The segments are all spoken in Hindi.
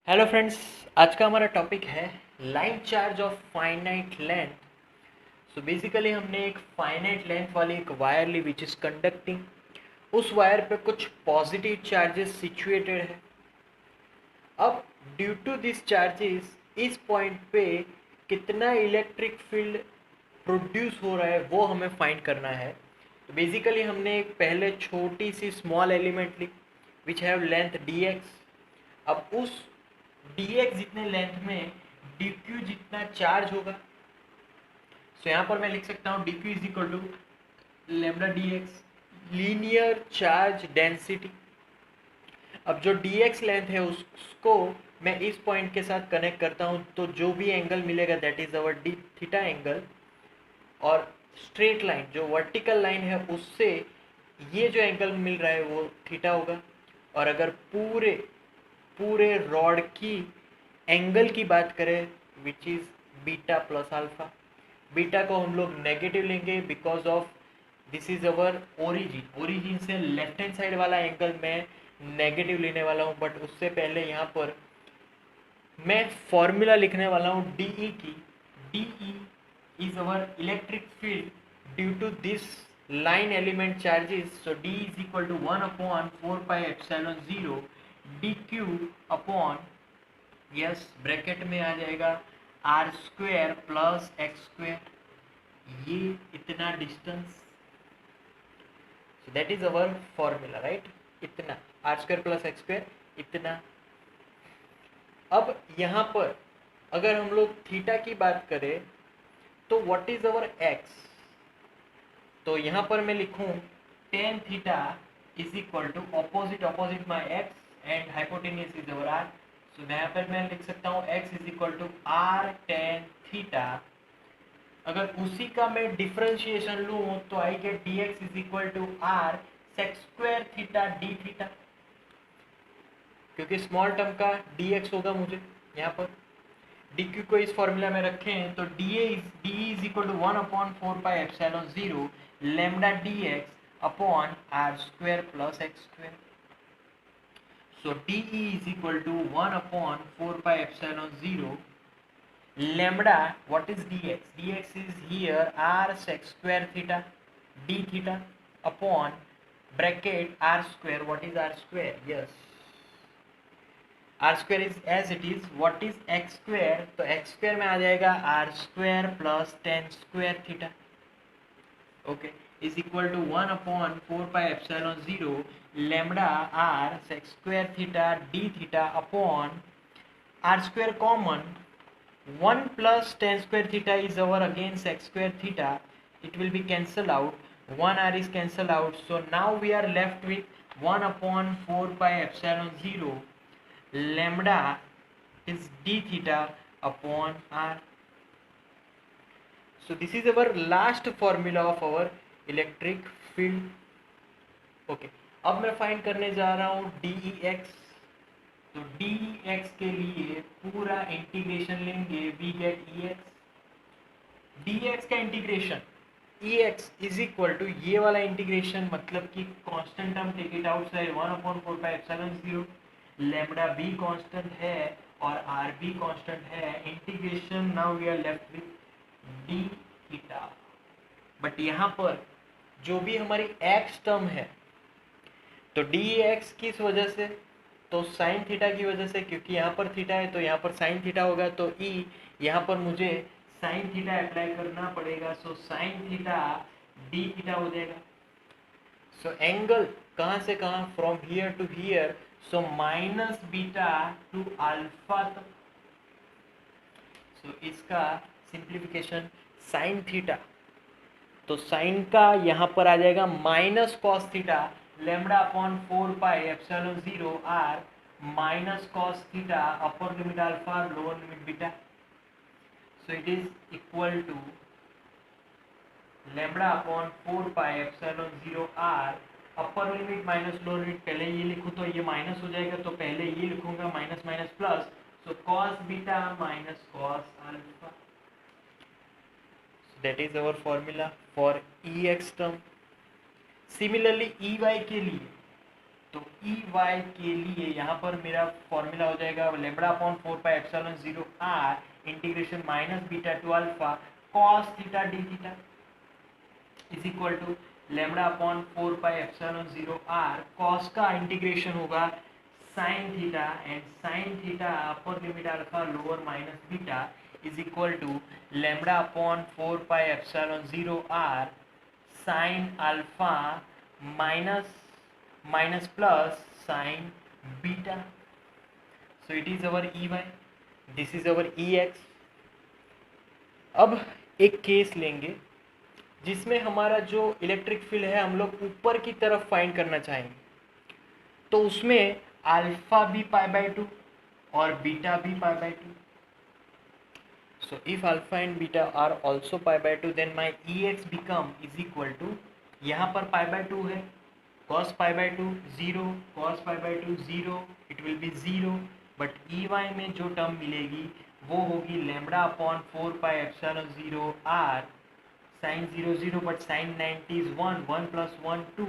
हेलो फ्रेंड्स, आज का हमारा टॉपिक है line charge of finite length. So basically हमने एक फाइनाइट लेंथ वाली एक वायर ली विच इज कंडक्टिंग। उस वायर पे कुछ पॉजिटिव चार्जेस सिचुएटेड है। अब ड्यू टू दिस चार्जेस इस पॉइंट पे कितना इलेक्ट्रिक फील्ड प्रोड्यूस हो रहा है वो हमें फाइंड करना है। तो बेसिकली हमने एक पहले छोटी सी स्मॉल एलिमेंट ली विच हैव लेंथ dx। अब उस dx जितने लेंथ में dq जितना चार्ज होगा, सो यहाँ पर मैं लिख सकता हूँ dq is equal to lambda dx, linear charge density. अब जो dx लेंथ है उसको मैं इस पॉइंट के साथ कनेक्ट करता हूँ, तो जो भी एंगल मिलेगा that is our D theta angle. और स्ट्रेट लाइन जो वर्टिकल लाइन है उससे ये जो एंगल मिल रहा है वो थीटा होगा। और अगर पूरे पूरे रॉड की एंगल की बात करें which is beta plus alpha, beta को हम लोग नेगेटिव लेंगे because of this is our origin से लेफ्ट हैंड साइड वाला एंगल मैं नेगेटिव लेने वाला हूँ। बट उससे पहले यहाँ पर मैं फॉर्मूला लिखने वाला हूँ डी ई की। D E is our electric field due to this line element charges. So D is equal to 1/4πε0 D Q upon, yes, bracket में आ जाएगा R square plus X square, ये इतना distance. So that is our formula, right. इतना R square plus X square, इतना। अब यहाँ पर अगर हम लोग थीटा की बात करें तो व्हाट इज अवर एक्स, तो यहाँ पर मैं लिखूं tan theta is equal to opposite my X and hypotenuse is our R. So यहाँ पर मैं लिख सकता हूँ X is equal to R tan theta. अगर उसी का मैं डिफरेंशिएशन लूँ तो I get D X is equal to R sec square theta D theta, क्योंकि स्मॉल टर्म का dx होगा मुझे यहाँ पर। dq को इस फॉर्मूला में रखें तो D is equal to 1/4πε0 lambda dx upon R square plus X square. So D is equal to 1/4πε0 lambda, what is dx is here r sec square theta d theta upon bracket r square. What is r square? Yes, r square is as it is. What is x square? तो x square में आ जाएगा r square plus tan square theta, okay, is equal to 1/4πε0 lambda r sec square theta d theta upon r square common, 1 plus tan square theta is our again sec square theta. It will be cancelled out, 1 r is cancelled out. So now we are left with 1/4πε0 lambda is d theta upon r. So this is our last formula of our electric field. Okay, अब मैं फाइंड करने जा रहा हूँ dEx। तो dEx के लिए पूरा इंटीग्रेशन लेंगे, वी गेट Ex। dx का integration Ex is equal to ये वाला इंटीग्रेशन, मतलब कि constant term take it outside 1/4πε0, lambda बी कांस्टेंट है और आर बी कांस्टेंट है। Integration now we are left with D theta. But यहाँ पर जो भी हमारी x टर्म है तो dx किस वजह से, तो साइन थीटा की वजह से, क्योंकि यहाँ पर थीटा है तो यहाँ पर साइन थीटा होगा। तो e यहाँ पर मुझे साइन थीटा अप्लाई करना पड़ेगा। So sine theta D theta हो जाएगा। सो एंगल कहाँ से कहाँ, from here to here, so minus beta to alpha तक। सो इसका सिंप्लीफिकेशन साइन थीटा, तो साइन का यहाँ पर आ जाएगा minus cos theta lambda upon 4πε0 R minus cos theta upper limit alpha lower limit beta. So it is equal to lambda upon 4πε0 R upper limit minus lower limit. पहले ये लिखूँ तो ये माइनस हो जाएगा, तो पहले ये लिखूंगा minus minus plus, so cos beta minus cos alpha. That is our formula for Ex term. Similarly Ey के लिए तो ई वाई के लिए यहाँ पर मेरा फॉर्मूला हो जाएगा lambda upon 4πε0 R integration minus beta to alpha cos theta D theta is equal to lambda upon 4πε0 R cos का इंटीग्रेशन होगा sine theta and sine theta upper limit alpha lower minus beta is equal to lambda upon 4πε0 R sine alpha minus plus sine beta. So it is our EY, this is our EX. अब एक केस लेंगे जिसमें हमारा जो इलेक्ट्रिक फील्ड है हम लोग ऊपर की तरफ फाइंड करना चाहेंगे, तो उसमें अल्फा भी π/2 और बीटा भी π/2. So if alpha and beta are also π/2 then my EX become is equal to, यहाँ पर π/2 है, cos π/2 0, cos π/2 0, it will be 0, but EY में जो टर्म मिलेगी वो होगी lambda upon 4πε0 r sin 0 0 but sin 90 is 1, 1 plus 1 2,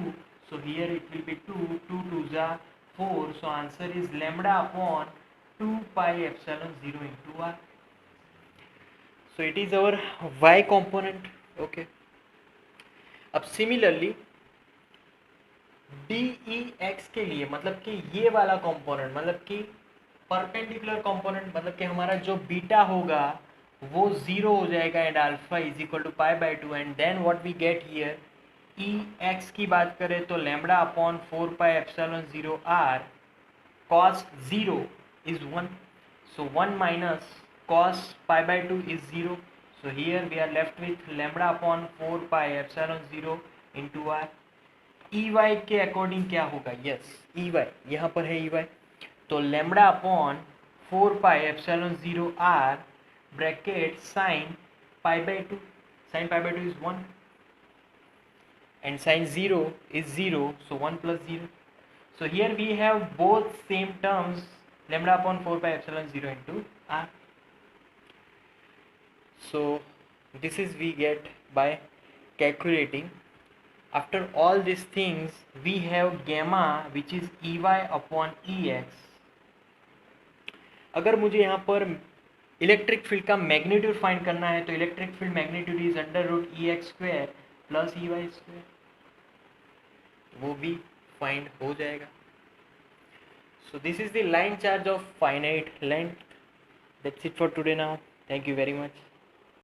so here it will be 2, 2 2s are 4, so answer is lambda upon 2πε0 into r. So it is our y component. Okay. अब सिमिलरली DEX के लिए मतलब कि ये वाला कंपोनेंट मतलब कि परपेंडिकुलर कंपोनेंट मतलब कि हमारा जो बीटा होगा वो 0 हो जाएगा and alpha is equal to π/2 and then what we get here EX की बात करें तो lambda upon 4πε0 r cos 0 is 1, so 1 minus cos π/2 is 0, so here we are left with lambda upon 4πε0 into r. EY के अकॉर्डिंग क्या होगा, यस EY यहाँ पर है EY, तो lambda upon 4πε0 r bracket sin π/2, sin π/2 is 1 and sin 0 is 0, so 1 plus 0, so here we have both same terms lambda upon 4πε0 into r. So this is we get by calculating. After all these things we have gamma which is EY upon EX. अगर मुझे यहाँ पर इलेक्ट्रिक फील्ड का मैग्नीट्यूड फाइंड करना है तो electric field magnitude is √EX square plus EY square, वो भी फाइंड हो जाएगा. So this is the line charge of finite length. That's it for today now. Thank you very much.